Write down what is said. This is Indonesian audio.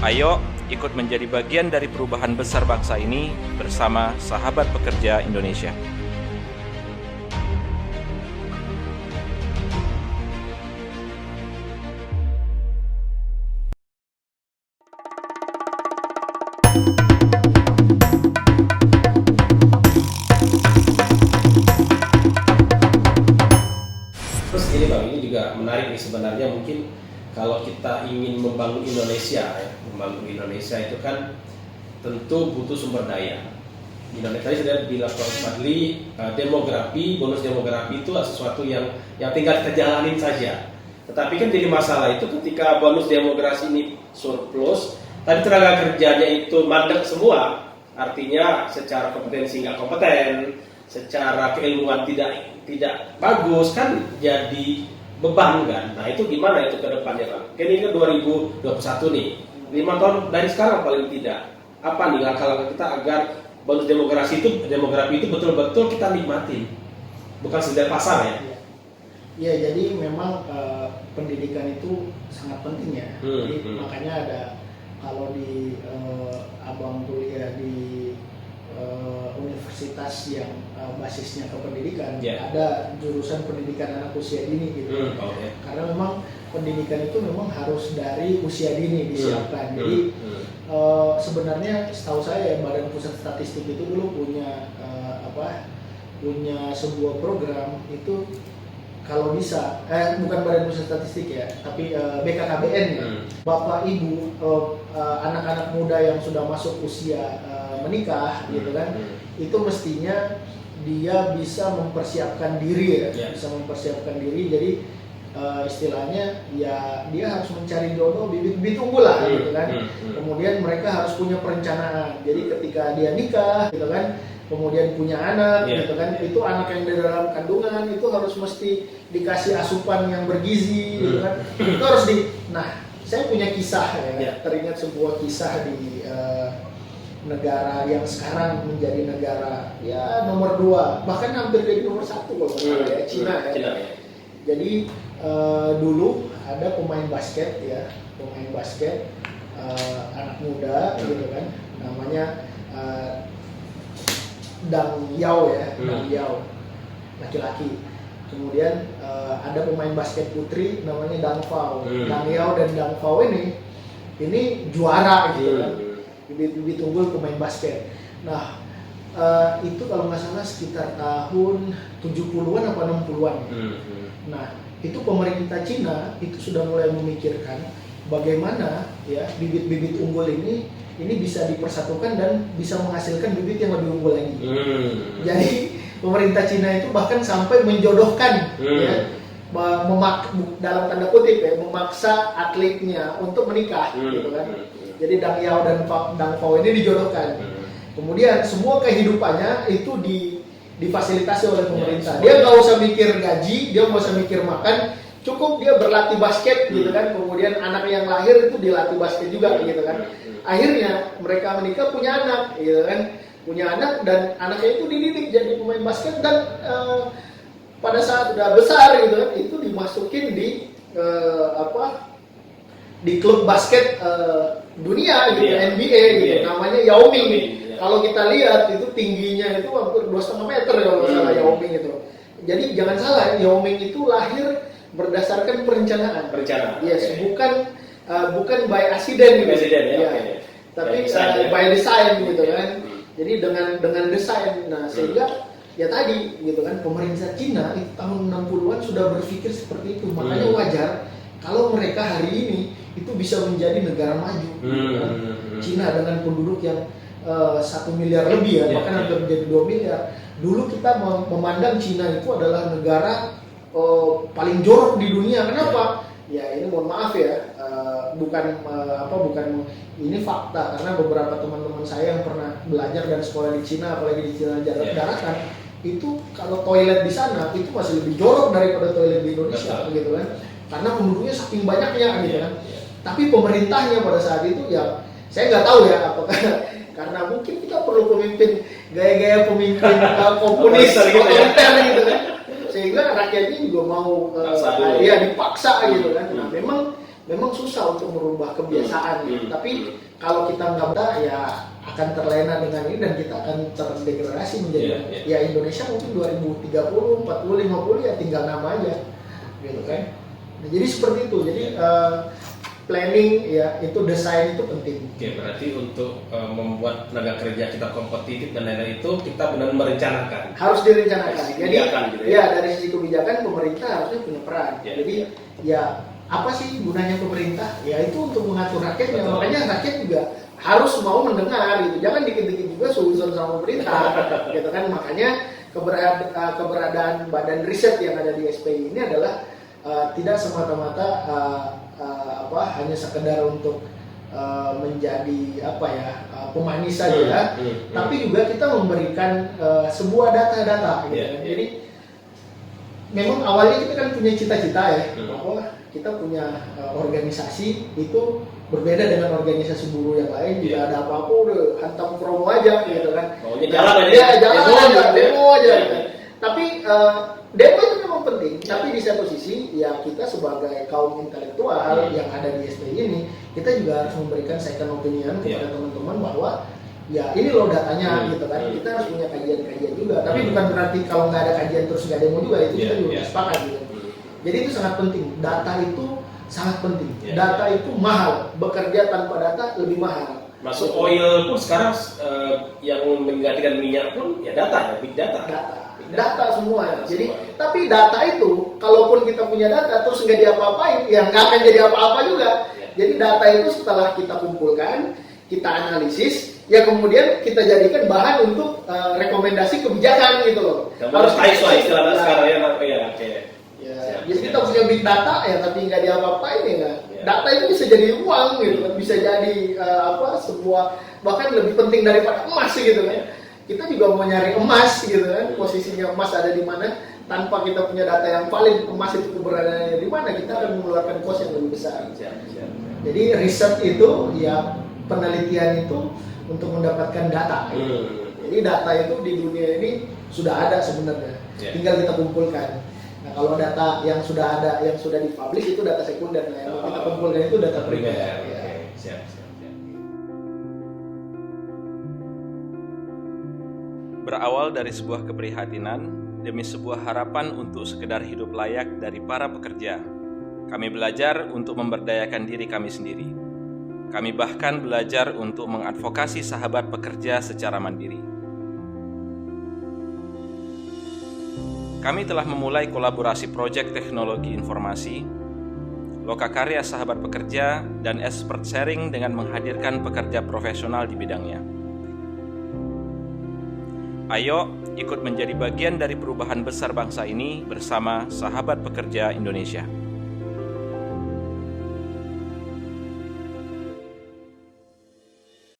Ayo ikut menjadi bagian dari perubahan besar bangsa ini bersama Sahabat Pekerja Indonesia. Terus ini Bang, ini juga menarik nih sebenarnya. Mungkin kalau kita ingin membangun Indonesia itu kan tentu butuh sumber daya. Indonesia tadi sudah bilang Prof. Fadli, bonus demografi itu sesuatu yang tinggal kita jalanin saja. Tetapi kan jadi masalah itu ketika bonus demografi ini surplus, tadi tenaga kerjanya itu mandek semua, artinya secara kompetensi nggak kompeten, secara keilmuan tidak bagus, kan jadi beban kan. Nah itu gimana itu ke depannya Bang? Kan ini kan 2021 nih, 5 tahun dari sekarang paling tidak. Apa nih langkah-langkah kita agar bonus demografi itu betul-betul kita nikmatin, bukan sekedar pasar ya? Ya, jadi memang pendidikan itu sangat penting ya. Jadi makanya ada, kalau di abang kuliah di universitas yang basisnya ke pendidikan, ada jurusan pendidikan anak usia dini gitu. Karena memang pendidikan itu memang harus dari usia dini disiapkan. Jadi sebenarnya setahu saya Badan Pusat Statistik itu dulu punya punya sebuah program itu, kalau bisa, bukan Badan Pusat Statistik ya, tapi BKKBN ya. Bapak Ibu, anak-anak muda yang sudah masuk usia menikah gitu kan, itu mestinya dia bisa mempersiapkan diri ya, bisa mempersiapkan diri. Jadi istilahnya ya dia harus mencari jodoh, bibit-bibit unggul lah gitu kan. Kemudian mereka harus punya perencanaan. Jadi ketika dia nikah gitu kan, kemudian punya anak gitu kan, itu anak yang di dalam kandungan itu harus mesti dikasih asupan yang bergizi gitu kan. Itu harus nah, saya punya kisah ya, teringat sebuah kisah di negara yang sekarang menjadi negara ya nomor 2, bahkan hampir jadi nomor 1 kalau nggak salah ya, Cina ya. Jadi dulu ada pemain basket anak muda gitu kan, namanya Dang Yao ya, Dang Yao, laki-laki. Kemudian ada pemain basket putri namanya Dang Fao. Dang Yao dan Dang Fao ini juara gitu kan, bibit-bibit unggul pemain basket. Nah itu kalau nggak salah sekitar tahun 70-an apa 60-an. Nah itu pemerintah Cina itu sudah mulai memikirkan bagaimana ya bibit-bibit unggul ini bisa dipersatukan dan bisa menghasilkan bibit yang lebih unggul lagi. Jadi pemerintah Cina itu bahkan sampai menjodohkan ya, dalam tanda kutip ya, memaksa atletnya untuk menikah gitu kan. Jadi Dang Yao dan Dang Fao ini dijodohkan. Kemudian semua kehidupannya itu difasilitasi oleh pemerintah. Dia nggak usah mikir gaji, dia nggak usah mikir makan, cukup dia berlatih basket gitu kan. Kemudian anak yang lahir itu dilatih basket juga gitu kan. Akhirnya mereka menikah, punya anak gitu kan, dan anaknya itu dididik jadi pemain basket, dan pada saat udah besar gitu kan, itu dimasukin di di klub basket dunia gitu, NBA gitu, namanya Yao Ming. Kalau kita lihat itu tingginya itu hampir 2,5 meter kalau nggak salah Yao Ming itu. Jadi jangan salah, Yao Ming itu lahir berdasarkan perencanaan. Yes, bukan by accident gitu. Tapi by design gitu kan. Jadi dengan desain. Nah, sehingga ya tadi gitu kan, pemerintah Cina itu tahun 60-an sudah berpikir seperti itu. Makanya wajar kalau mereka hari ini itu bisa menjadi negara maju. Cina dengan penduduk yang 1 miliar lebih ya, bahkan hampir menjadi 2 miliar. Dulu kita memandang Cina itu adalah negara paling jorok di dunia. Kenapa? Ya ini mohon maaf ya, bukan ini fakta, karena beberapa teman-teman saya yang pernah belajar dan sekolah di Cina, apalagi di Cina daratan, itu kalau toilet di sana itu masih lebih jorok daripada toilet di Indonesia gitu kan. Karena penduduknya saking banyaknya gitu kan. Tapi pemerintahnya pada saat itu ya saya nggak tahu ya, apakah karena mungkin kita perlu pemimpin gaya-gaya pemimpin komunis otoriter gitu kan, sehingga rakyatnya juga mau dipaksa gitu kan. Nah memang memang susah untuk merubah kebiasaan. Tapi kalau kita nggak betah ya akan terlena dengan ini dan kita akan terdegradasi menjadi ya Indonesia mungkin 2030, 40, 50 ya tinggal nama aja gitu kan. Nah, jadi seperti itu. Jadi planning ya itu desain itu penting. Oke, berarti untuk membuat tenaga kerja kita kompetitif dan lain-lain itu kita benar merencanakan. Harus direncanakan. Jadi gitu ya dari sisi kebijakan pemerintah harusnya punya peran. Ya, Jadi ya apa sih gunanya pemerintah? Ya itu untuk mengatur rakyatnya. Makanya rakyat juga harus mau mendengar gitu. Jangan dikit-dikit juga suzon sama pemerintah gitu kan. Makanya keberadaan badan riset yang ada di SPI ini adalah tidak semata-mata hanya sekedar untuk menjadi pemanis saja ya. Tapi juga kita memberikan sebuah data-data gitu kan. Jadi memang awalnya kita kan punya cita-cita ya bahwa kita punya organisasi itu berbeda dengan organisasi buruh yang lain. Jika ada apa-apa udah hantam promo aja gitu kan. Maunya jalan aja, demo aja. Tapi demo itu memang penting. Tapi di satu sisi ya kita sebagai kaum intelektual yang ada di SPI ini, kita juga harus memberikan second opinion kepada teman-teman bahwa ya ini loh datanya gitu kan. Kita harus punya kajian-kajian juga. Tapi bukan berarti kalau nggak ada kajian terus nggak demo juga, itu kita juga sepakat gitu. Jadi itu sangat penting. Data itu sangat penting. Data itu mahal. Bekerja tanpa data lebih mahal. Masuk oil pun sekarang yang menggantikan minyak pun ya data, big data. Data semua. Jadi tapi data itu kalaupun kita punya data terus nggak diapa-apain, ya nggak akan jadi apa-apa juga. Jadi data itu setelah kita kumpulkan, kita analisis, ya kemudian kita jadikan bahan untuk rekomendasi kebijakan gitu loh. Harus istilahnya sekarang Jadi kita punya big data ya tapi nggak diapa-apain ya. Data itu bisa jadi uang gitu kan, bisa jadi sebuah bahkan lebih penting daripada emas gitu kan. Kita juga mau nyari emas gitu kan, posisinya emas ada di mana. Tanpa kita punya data yang valid emas itu keberadaannya di mana, kita akan mengeluarkan cost yang lebih besar. Jadi riset itu ya penelitian itu untuk mendapatkan data. Jadi data itu di dunia ini sudah ada sebenarnya, tinggal kita kumpulkan. Nah kalau data yang sudah ada, yang sudah dipublish itu data sekunder, nah yang kita kumpulkan itu data primer. Berawal dari sebuah keprihatinan demi sebuah harapan untuk sekedar hidup layak dari para pekerja, kami belajar untuk memberdayakan diri kami sendiri. Kami bahkan belajar untuk mengadvokasi sahabat pekerja secara mandiri. Kami telah memulai kolaborasi proyek teknologi informasi, lokakarya sahabat pekerja, dan expert sharing dengan menghadirkan pekerja profesional di bidangnya. Ayo ikut menjadi bagian dari perubahan besar bangsa ini bersama Sahabat Pekerja Indonesia.